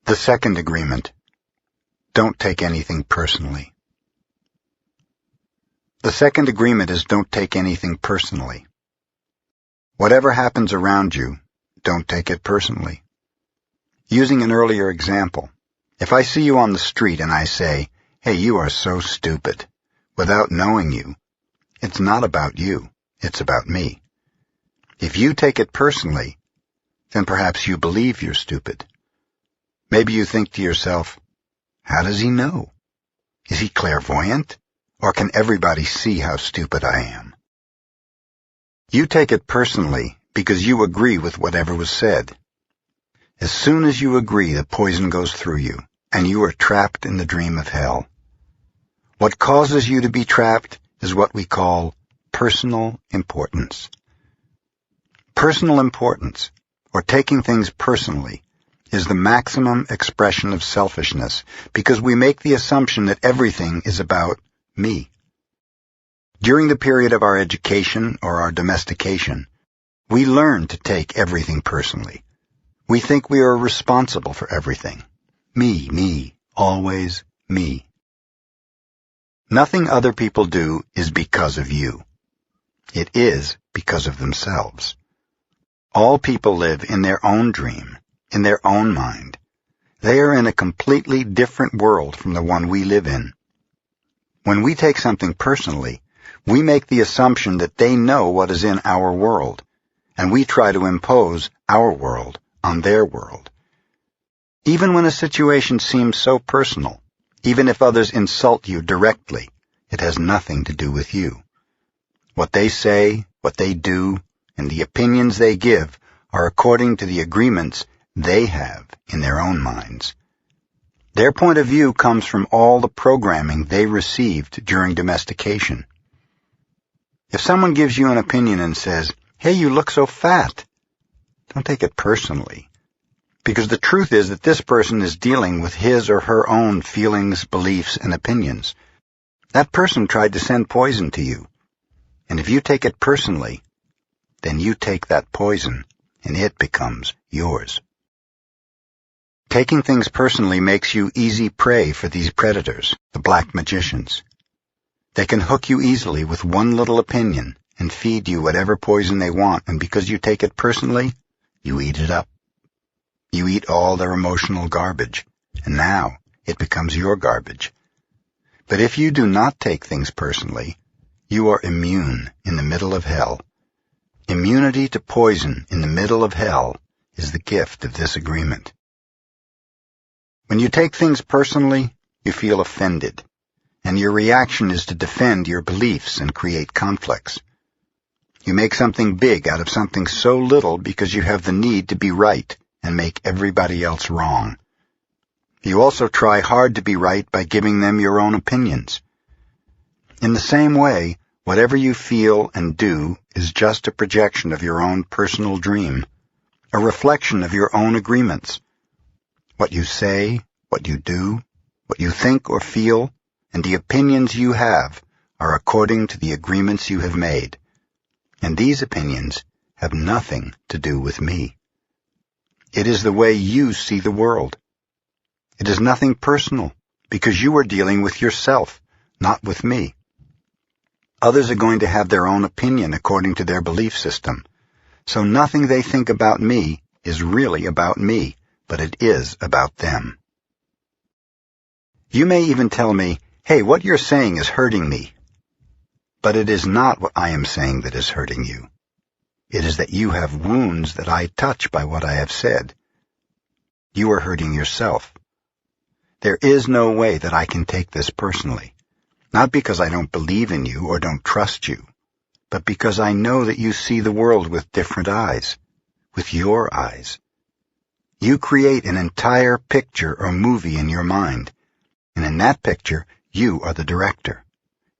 The second agreement. Don't take anything personally. The second agreement is don't take anything personally. Whatever happens around you, don't take it personally. Using an earlier example, if I see you on the street and I say, "Hey, you are so stupid," without knowing you, it's not about you, it's about me. If you take it personally, then perhaps you believe you're stupid. Maybe you think to yourself, how does he know? Is he clairvoyant? Or can everybody see how stupid I am? You take it personally because you agree with whatever was said. As soon as you agree, the poison goes through you, and you are trapped in the dream of hell. What causes you to be trapped is what we call personal importance. Personal importance, or taking things personally, is the maximum expression of selfishness because we make the assumption that everything is about me. During the period of our education or our domestication, we learn to take everything personally. We think we are responsible for everything. Me, always me. Nothing other people do is because of you. It is because of themselves. All people live in their own dream, in their own mind. They are in a completely different world from the one we live in. When we take something personally, we make the assumption that they know what is in our world, and we try to impose our world on their world. Even when a situation seems so personal, even if others insult you directly, it has nothing to do with you. What they say, what they do, and the opinions they give are according to the agreements they have in their own minds. Their point of view comes from all the programming they received during domestication. If someone gives you an opinion and says, "Hey, you look so fat," don't take it personally, because the truth is that this person is dealing with his or her own feelings, beliefs, and opinions. That person tried to send poison to you, and if you take it personally, then you take that poison, and it becomes yours. Taking things personally makes you easy prey for these predators, the black magicians. They can hook you easily with one little opinion and feed you whatever poison they want, and because you take it personally, you eat it up. You eat all their emotional garbage, and now it becomes your garbage. But if you do not take things personally, you are immune in the middle of hell. Immunity to poison in the middle of hell is the gift of this agreement. When you take things personally, you feel offended, and your reaction is to defend your beliefs and create conflicts. You make something big out of something so little because you have the need to be right and make everybody else wrong. You also try hard to be right by giving them your own opinions. In the same way, whatever you feel and do is just a projection of your own personal dream, a reflection of your own agreements. What you say, what you do, what you think or feel, and the opinions you have are according to the agreements you have made. And these opinions have nothing to do with me. It is the way you see the world. It is nothing personal, because you are dealing with yourself, not with me. Others are going to have their own opinion according to their belief system, so nothing they think about me is really about me, but it is about them. You may even tell me, "Hey, what you're saying is hurting me." But it is not what I am saying that is hurting you. It is that you have wounds that I touch by what I have said. You are hurting yourself. There is no way that I can take this personally, not because I don't believe in you or don't trust you, but because I know that you see the world with different eyes, with your eyes. You create an entire picture or movie in your mind, and in that picture, you are the director.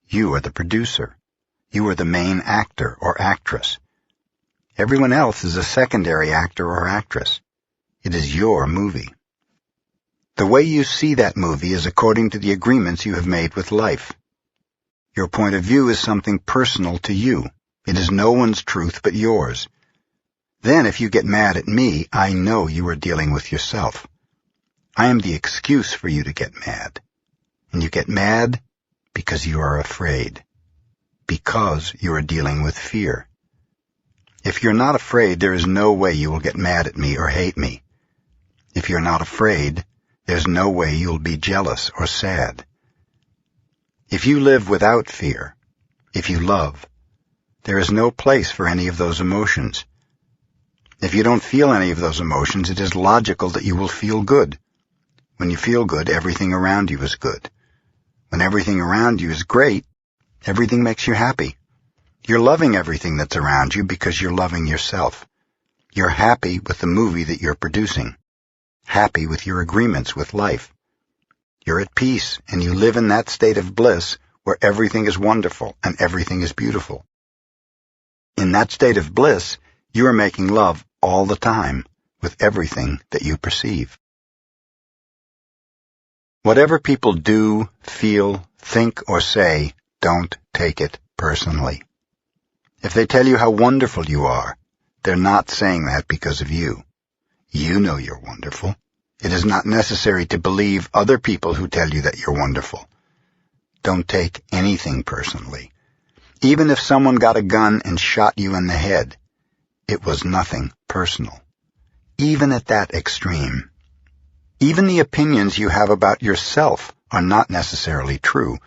You are the producer. You are the main actor or actress. Everyone else is a secondary actor or actress. It is your movie. The way you see that movie is according to the agreements you have made with life. Your point of view is something personal to you. It is no one's truth but yours. Then if you get mad at me, I know you are dealing with yourself. I am the excuse for you to get mad. And you get mad because you are afraid. Because you are dealing with fear. If you're not afraid, there is no way you will get mad at me or hate me. If you're not afraid, there's no way you'll be jealous or sad. If you live without fear, if you love, there is no place for any of those emotions. If you don't feel any of those emotions, it is logical that you will feel good. When you feel good, everything around you is good. When everything around you is great, everything makes you happy. You're loving everything that's around you because you're loving yourself. You're happy with the movie that you're producing. Happy with your agreements with life. You're at peace, and you live in that state of bliss where everything is wonderful and everything is beautiful. In that state of bliss, you are making love all the time with everything that you perceive. Whatever people do, feel, think, or say, don't take it personally. If they tell you how wonderful you are, they're not saying that because of you. You know you're wonderful. It is not necessary to believe other people who tell you that you're wonderful. Don't take anything personally. Even if someone got a gun and shot you in the head, it was nothing personal. Even at that extreme. Even the opinions you have about yourself are not necessarily true.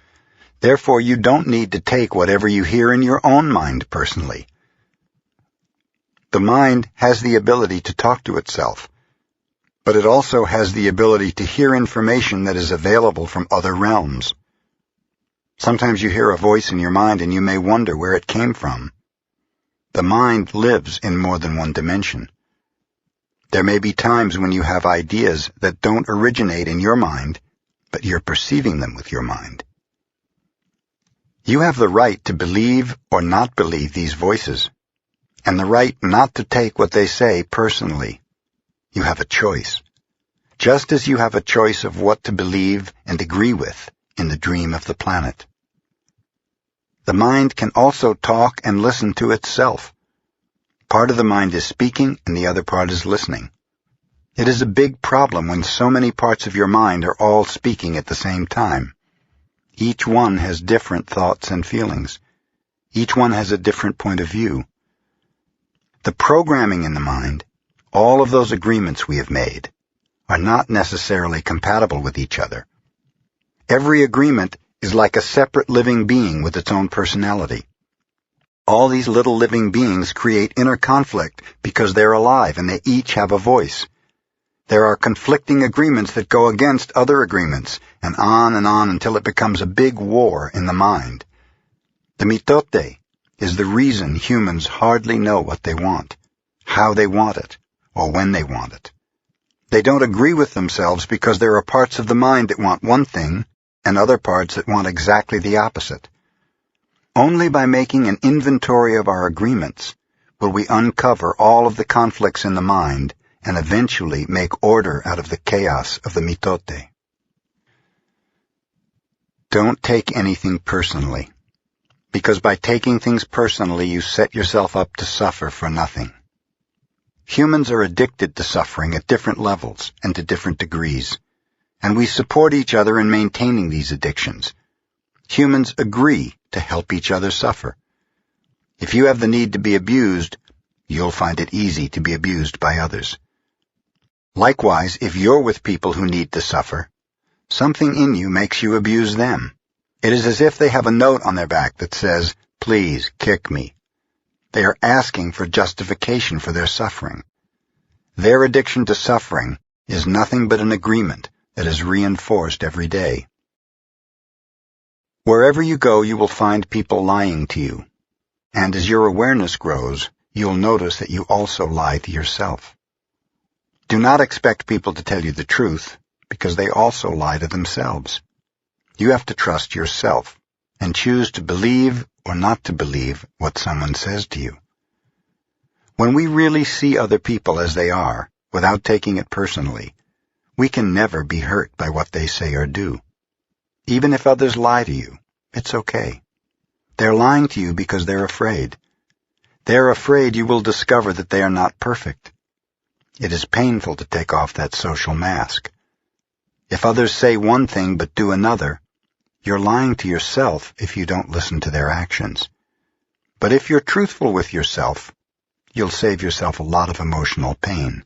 Therefore, you don't need to take whatever you hear in your own mind personally. The mind has the ability to talk to itself, but it also has the ability to hear information that is available from other realms. Sometimes you hear a voice in your mind and you may wonder where it came from. The mind lives in more than one dimension. There may be times when you have ideas that don't originate in your mind, but you're perceiving them with your mind. You have the right to believe or not believe these voices, and the right not to take what they say personally. You have a choice, just as you have a choice of what to believe and agree with in the dream of the planet. The mind can also talk and listen to itself. Part of the mind is speaking and the other part is listening. It is a big problem when so many parts of your mind are all speaking at the same time. Each one has different thoughts and feelings. Each one has a different point of view. The programming in the mind, all of those agreements we have made, are not necessarily compatible with each other. Every agreement is like a separate living being with its own personality. All these little living beings create inner conflict because they're alive and they each have a voice. There are conflicting agreements that go against other agreements, and on until it becomes a big war in the mind. The mitote is the reason humans hardly know what they want, how they want it, or when they want it. They don't agree with themselves because there are parts of the mind that want one thing and other parts that want exactly the opposite. Only by making an inventory of our agreements will we uncover all of the conflicts in the mind and eventually make order out of the chaos of the mitote. Don't take anything personally, because by taking things personally you set yourself up to suffer for nothing. Humans are addicted to suffering at different levels and to different degrees, and we support each other in maintaining these addictions. Humans agree to help each other suffer. If you have the need to be abused, you'll find it easy to be abused by others. Likewise, if you're with people who need to suffer, something in you makes you abuse them. It is as if they have a note on their back that says, "Please kick me." They are asking for justification for their suffering. Their addiction to suffering is nothing but an agreement that is reinforced every day. Wherever you go, you will find people lying to you. And as your awareness grows, you'll notice that you also lie to yourself. Do not expect people to tell you the truth, because they also lie to themselves. You have to trust yourself and choose to believe or not to believe what someone says to you. When we really see other people as they are, without taking it personally, we can never be hurt by what they say or do. Even if others lie to you, it's okay. They're lying to you because they're afraid. They're afraid you will discover that they are not perfect. It is painful to take off that social mask. If others say one thing but do another, you're lying to yourself if you don't listen to their actions. But if you're truthful with yourself, you'll save yourself a lot of emotional pain.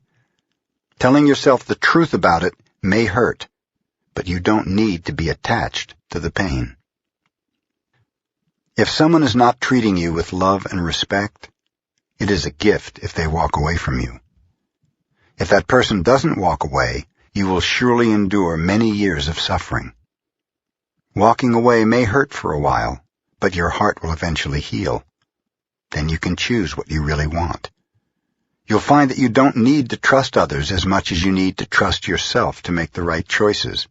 Telling yourself the truth about it may hurt, but you don't need to be attached to the pain. If someone is not treating you with love and respect, it is a gift if they walk away from you. If that person doesn't walk away, you will surely endure many years of suffering. Walking away may hurt for a while, but your heart will eventually heal. Then you can choose what you really want. You'll find that you don't need to trust others as much as you need to trust yourself to make the right choices.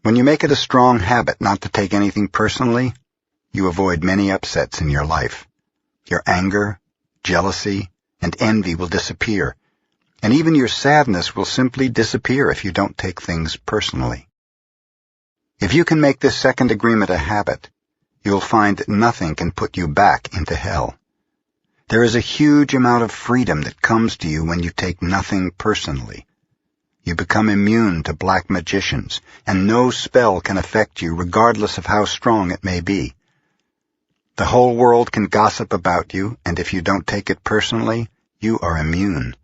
When you make it a strong habit not to take anything personally, you avoid many upsets in your life. Your anger, jealousy, and envy will disappear, and even your sadness will simply disappear if you don't take things personally. If you can make this second agreement a habit, you'll find that nothing can put you back into hell. There is a huge amount of freedom that comes to you when you take nothing personally. You become immune to black magicians, and no spell can affect you regardless of how strong it may be. The whole world can gossip about you, and if you don't take it personally, you are immune.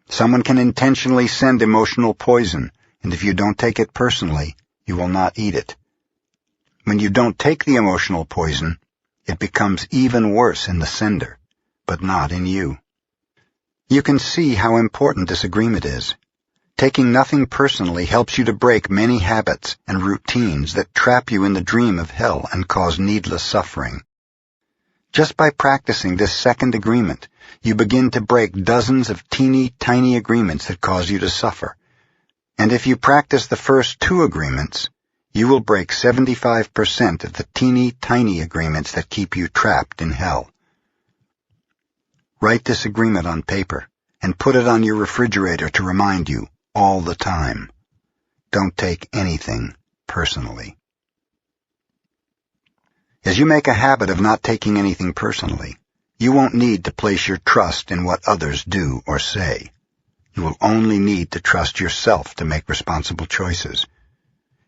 Someone can intentionally send emotional poison, and if you don't take it personally, you will not eat it. When you don't take the emotional poison, it becomes even worse in the sender, but not in you. You can see how important this agreement is. Taking nothing personally helps you to break many habits and routines that trap you in the dream of hell and cause needless suffering. Just by practicing this second agreement, you begin to break dozens of teeny tiny agreements that cause you to suffer. And if you practice the first two agreements, you will break 75% of the teeny tiny agreements that keep you trapped in hell. Write this agreement on paper and put it on your refrigerator to remind you all the time. Don't take anything personally. As you make a habit of not taking anything personally, you won't need to place your trust in what others do or say. You will only need to trust yourself to make responsible choices.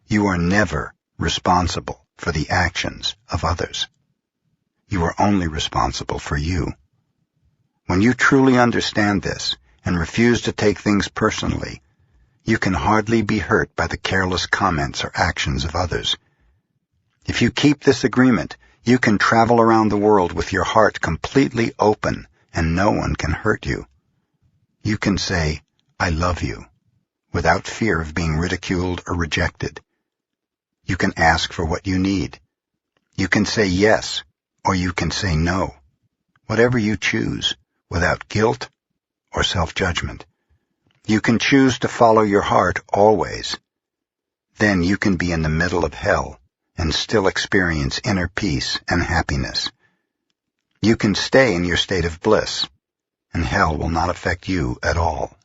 You are never responsible for the actions of others. You are only responsible for you. When you truly understand this and refuse to take things personally, you can hardly be hurt by the careless comments or actions of others. If you keep this agreement, you can travel around the world with your heart completely open and no one can hurt you. You can say, "I love you," without fear of being ridiculed or rejected. You can ask for what you need. You can say yes, or you can say no, whatever you choose, without guilt or self-judgment. You can choose to follow your heart always. Then you can be in the middle of hell and still experience inner peace and happiness. You can stay in your state of bliss, and hell will not affect you at all.